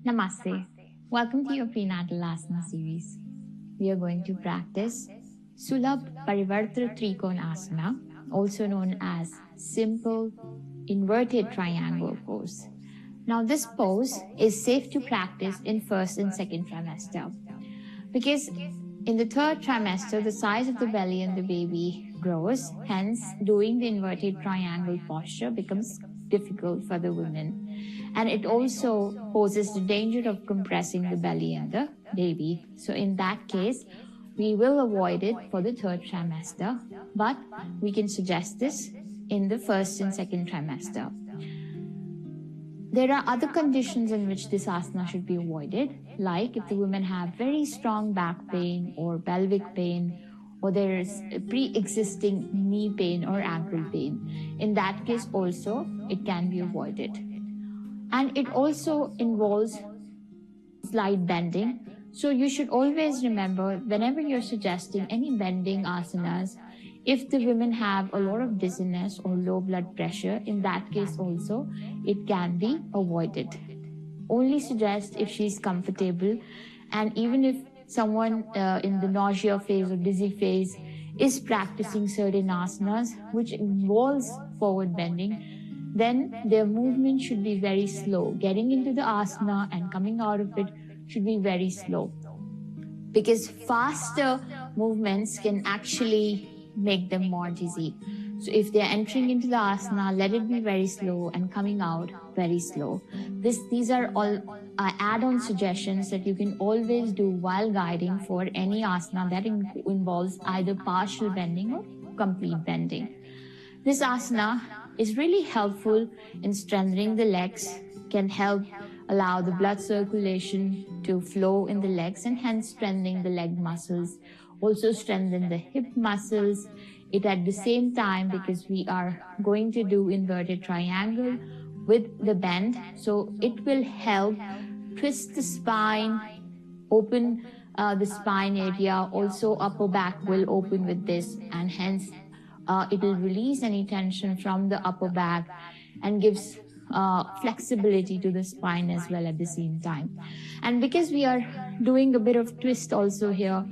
Namaste. Welcome to your prenatal asana series. We are going to practice Sulabh Parivartya Trikonasana, also known as simple inverted triangle pose. Now, this pose is safe to practice in first and second trimester because in the third trimester, the size of the belly and the baby grows. Hence, doing the inverted triangle posture becomes difficult for the women. And it also poses the danger of compressing the belly and the baby. So in that case, we will avoid it for the third trimester, but we can suggest this in the first and second trimester. There are other conditions in which this asana should be avoided, like if the women have very strong back pain or pelvic pain, or there is a pre-existing knee pain or ankle pain. In that case also, it can be avoided. And it also involves slight bending. So you should always remember, whenever you're suggesting any bending asanas, if the women have a lot of dizziness or low blood pressure, in that case also, it can be avoided. Only suggest if she's comfortable, and even if someone in the nausea phase or dizzy phase is practicing certain asanas which involves forward bending, then their movement should be very slow. Getting into the asana and coming out of it should be very slow, because faster movements can actually make them more dizzy. So if they're entering into the asana, let it be very slow, and coming out very slow. These are all add-on suggestions that you can always do while guiding for any asana that involves either partial bending or complete bending. This asana is really helpful in strengthening the legs, can help allow the blood circulation to flow in the legs and hence strengthening the leg muscles, also strengthen the hip muscles. It at the same time, because we are going to do inverted triangle with the bend, so it will help twist the spine, open the spine area, also upper back will open with this, and hence it will release any tension from the upper back and gives flexibility to the spine as well at the same time. And because we are doing a bit of twist also here,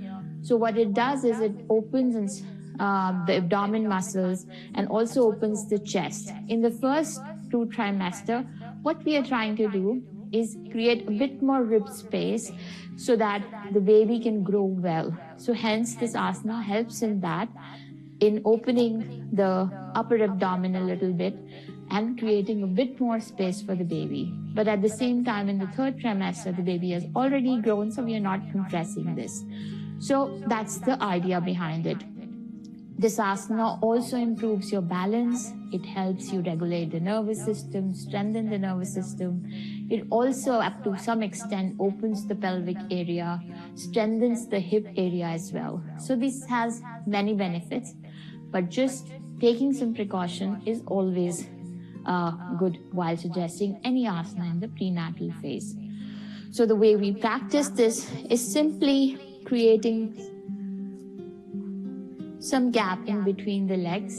so what it does is it opens the abdomen muscles and also opens the chest. In the first two trimester, what we are trying to do is create a bit more rib space so that the baby can grow well. So hence this asana helps in that, in opening the upper abdomen a little bit and creating a bit more space for the baby. But at the same time, in the third trimester, the baby has already grown, so we are not compressing this. So that's the idea behind it. This asana also improves your balance. It helps you regulate the nervous system, strengthen the nervous system. It also, up to some extent, opens the pelvic area, strengthens the hip area as well. So this has many benefits, but just taking some precaution is always good while suggesting any asana in the prenatal phase. So the way we practice this is simply creating some gap in between the legs.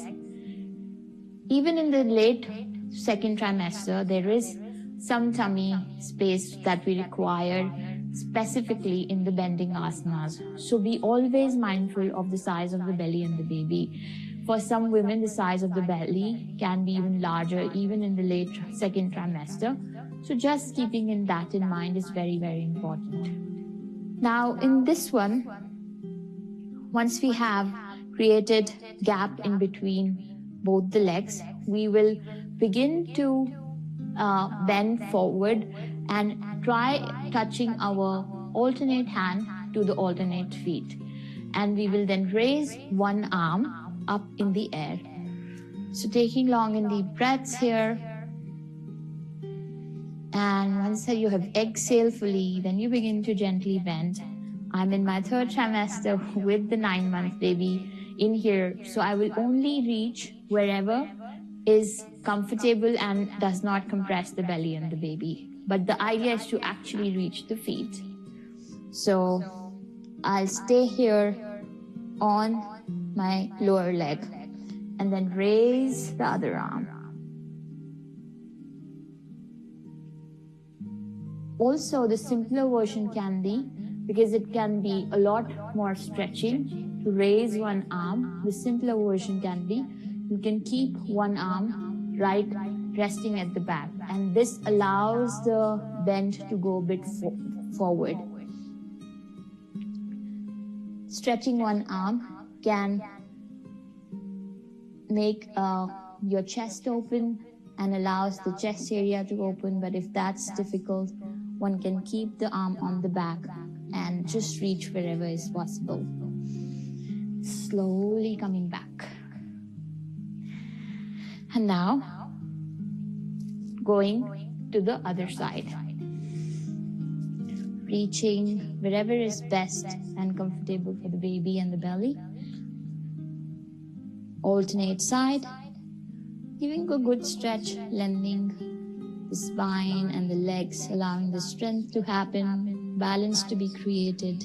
Even in the late second trimester, there is some tummy space that we require specifically in the bending asanas. So be always mindful of the size of the belly and the baby. For some women, the size of the belly can be even larger, even in the late second trimester. So just keeping that in mind is very, very important. Now, in this one, once we have created gap in between both the legs, we will begin to bend forward and try touching our alternate hand to the alternate feet. And we will then raise one arm up in the air. So taking long and deep breaths here. And once you have exhaled fully, then you begin to gently bend. I'm in my third trimester with the 9-month baby in here, so I will only reach wherever is comfortable and does not compress the belly and the baby. But the idea is to actually reach the feet. So I'll stay here on my lower leg and then raise the other arm. Also, the simpler version can be, because it can be a lot more stretching to raise one arm, the simpler version can be, you can keep one arm right resting at the back, and this allows the bend to go a bit forward. Stretching one arm can make your chest open and allows the chest area to open, but if that's difficult, one can keep the arm on the back and just reach wherever is possible. Slowly coming back. And now, going to the other side. Reaching wherever is best and comfortable for the baby and the belly. Alternate side. Giving a good stretch, lengthening the spine and the legs, allowing the strength to happen, balance to be created.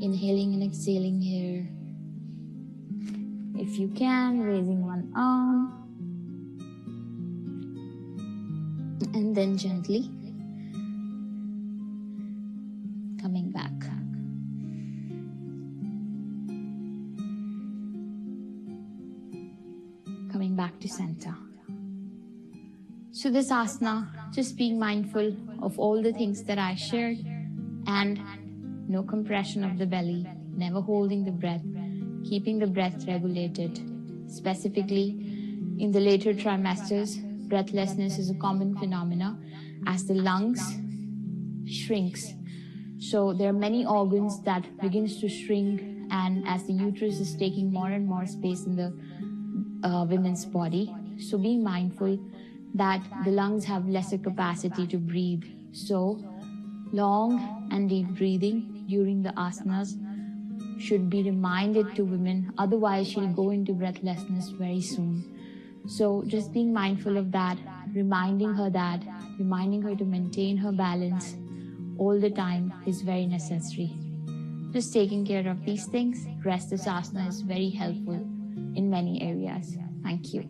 Inhaling and exhaling here. If you can, raising one arm. And then gently coming back. Coming back to center. So this asana, just being mindful of all the things that I shared, and no compression of the belly, never holding the breath, keeping the breath regulated. Specifically, in the later trimesters, breathlessness is a common phenomena as the lungs shrinks. So there are many organs that begins to shrink, and as the uterus is taking more and more space in the women's body. So being mindful that the lungs have lesser capacity to breathe. So long and deep breathing during the asanas should be reminded to women, otherwise she'll go into breathlessness very soon. So just being mindful of that, reminding her to maintain her balance all the time is very necessary. Just taking care of these things, rest this asana is very helpful in many areas. Thank you.